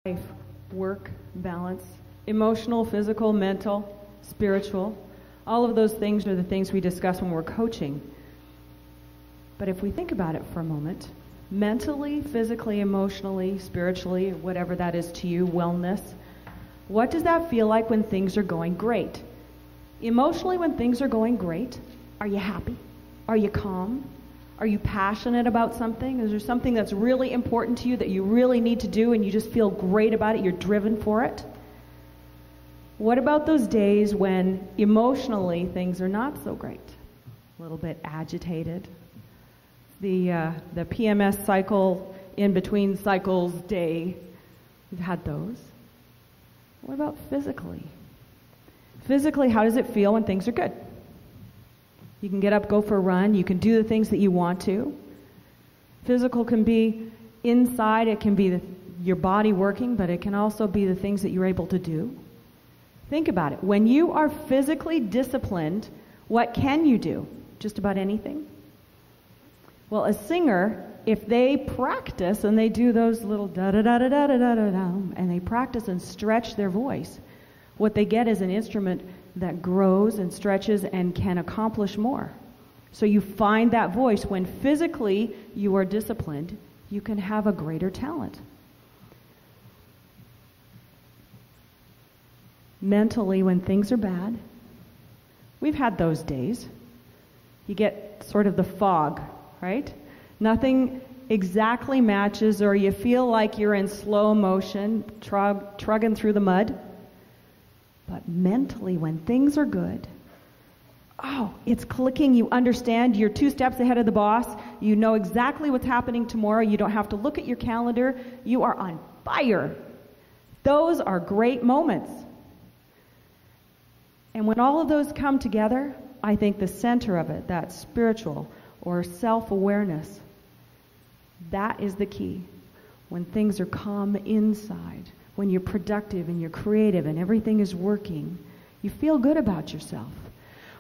life, work, balance, emotional, physical, mental, spiritual. All of those things are the things we discuss when we're coaching. But if we think about it for a moment, mentally, physically, emotionally, spiritually, whatever that is to you, wellness, what does that feel like when things are going great? Emotionally, when things are going great, are you happy? Are you calm? Are you passionate about something? Is there something that's really important to you that you really need to do and you just feel great about it, you're driven for it? What about those days when emotionally things are not so great? A little bit agitated. The PMS cycle, in between cycles day, we've had those. What about physically? Physically, how does it feel when things are good? You can get up, go for a run. You can do the things that you want to. Physical can be inside. It can be your body working, but it can also be the things that you're able to do. Think about it. When you are physically disciplined, what can you do? Just about anything. Well, a singer, if they practice and they do those little da-da-da-da-da-da-da-da, and they practice and stretch their voice, what they get is an instrument that grows and stretches and can accomplish more. So you find that voice. When physically you are disciplined, you can have a greater talent. Mentally, when things are bad, we've had those days. You get sort of the fog, right? Nothing exactly matches, or you feel like you're in slow motion, trudging through the mud. But mentally, when things are good, oh, it's clicking. You understand. You're 2 steps ahead of the boss. You know exactly what's happening tomorrow. You don't have to look at your calendar. You are on fire. Those are great moments. And when all of those come together, I think the center of it, that spiritual or self-awareness, that is the key. When things are calm inside, when you're productive and you're creative and everything is working, you feel good about yourself.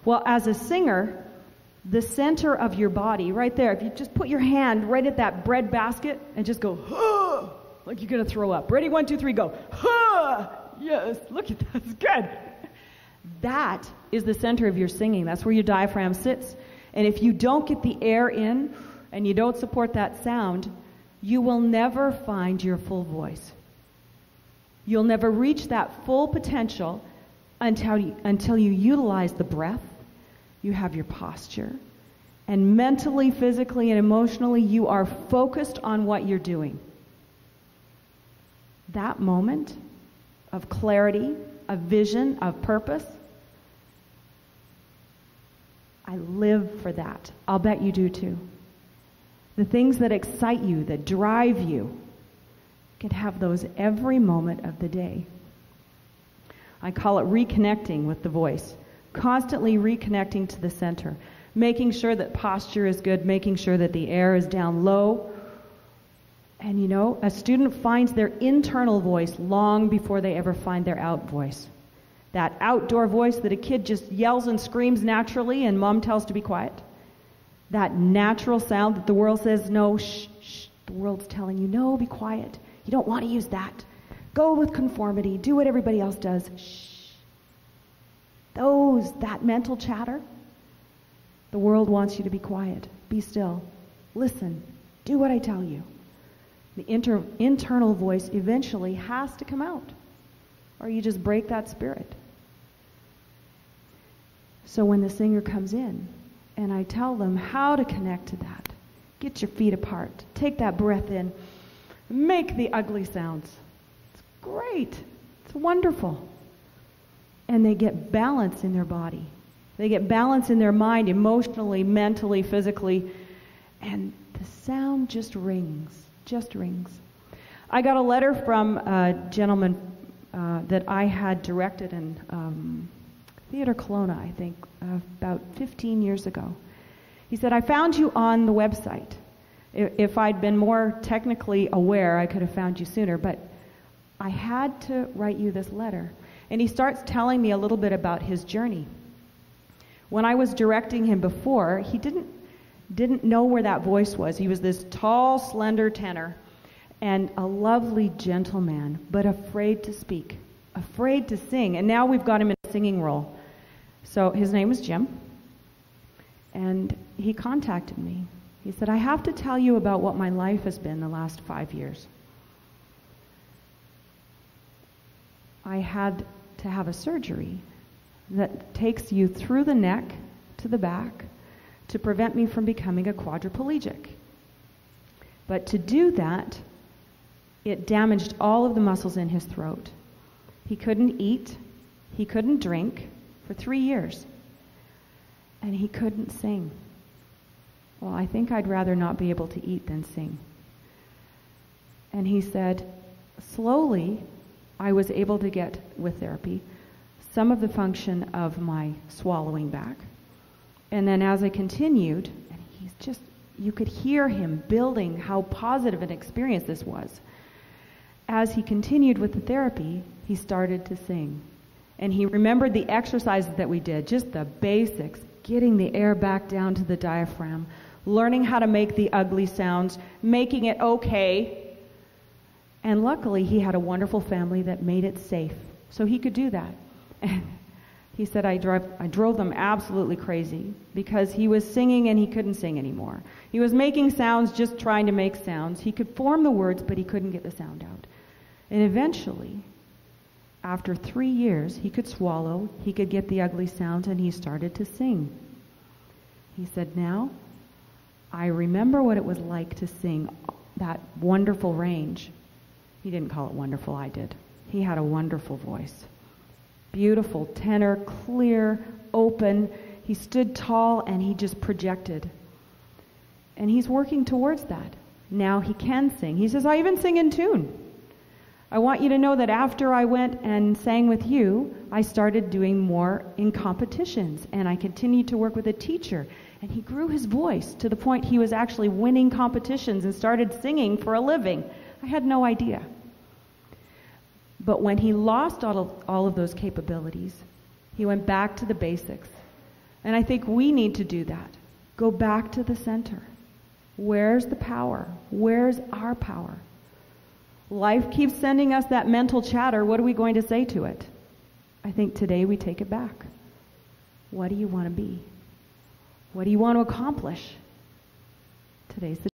Well, as a singer, the center of your body, right there, if you just put your hand right at that bread basket and just go, huh, like you're going to throw up. Ready? 1, 2, 3, go. Huh! Yes, look at that. That's good. That is the center of your singing. That's where your diaphragm sits. And if you don't get the air in and you don't support that sound, you will never find your full voice. You'll never reach that full potential until you utilize the breath, you have your posture, and mentally, physically, and emotionally, you are focused on what you're doing. That moment of clarity, of vision, of purpose, I live for that. I'll bet you do too. The things that excite you, that drive you, can have those every moment of the day. I call it reconnecting with the voice, constantly reconnecting to the center, making sure that posture is good, making sure that the air is down low. And you know, a student finds their internal voice long before they ever find their out voice. That outdoor voice that a kid just yells and screams naturally and mom tells to be quiet. That natural sound that the world says, no, shh, shh. The world's telling you, no, be quiet. You don't want to use that. Go with conformity. Do what everybody else does. Shh. That mental chatter, the world wants you to be quiet. Be still. Listen. Do what I tell you. The internal voice eventually has to come out, or you just break that spirit. So when the singer comes in, and I tell them how to connect to that, get your feet apart, take that breath in, make the ugly sounds. It's great. It's wonderful. And they get balance in their body. They get balance in their mind, emotionally, mentally, physically. And the sound just rings. Just rings. I got a letter from a gentleman that I had directed in Theater Kelowna, I think, about 15 years ago. He said, I found you on the website. If I'd been more technically aware, I could have found you sooner, but I had to write you this letter. And he starts telling me a little bit about his journey. When I was directing him before, he didn't know where that voice was. He was this tall, slender tenor, and a lovely, gentle man, but afraid to speak, afraid to sing. And now we've got him in a singing role. So his name was Jim, and he contacted me. He said, I have to tell you about what my life has been the last 5 years. I had to have a surgery that takes you through the neck to the back to prevent me from becoming a quadriplegic. But to do that, it damaged all of the muscles in his throat. He couldn't eat, he couldn't drink for 3 years, and he couldn't sing. Well, I think I'd rather not be able to eat than sing. And he said, slowly, I was able to get, with therapy, some of the function of my swallowing back. And then as I continued, and he's just, you could hear him building how positive an experience this was. As he continued with the therapy, he started to sing. And he remembered the exercises that we did, just the basics, getting the air back down to the diaphragm, learning how to make the ugly sounds, making it okay. And luckily, he had a wonderful family that made it safe, so he could do that. And he said, I drove them absolutely crazy because he was singing and he couldn't sing anymore. He was making sounds, just trying to make sounds. He could form the words, but he couldn't get the sound out. And eventually, after 3 years, he could swallow, he could get the ugly sounds, and he started to sing. He said, now, I remember what it was like to sing that wonderful range. He didn't call it wonderful, I did. He had a wonderful voice. Beautiful, tenor, clear, open. He stood tall and he just projected. And he's working towards that. Now he can sing. He says, I even sing in tune. I want you to know that after I went and sang with you, I started doing more in competitions, and I continued to work with a teacher. And he grew his voice to the point he was actually winning competitions and started singing for a living. I had no idea. But when he lost all of those capabilities, he went back to the basics. And I think we need to do that. Go back to the center. Where's the power? Where's our power? Life keeps sending us that mental chatter. What are we going to say to it? I think today we take it back. What do you want to be? What do you want to accomplish? Today's the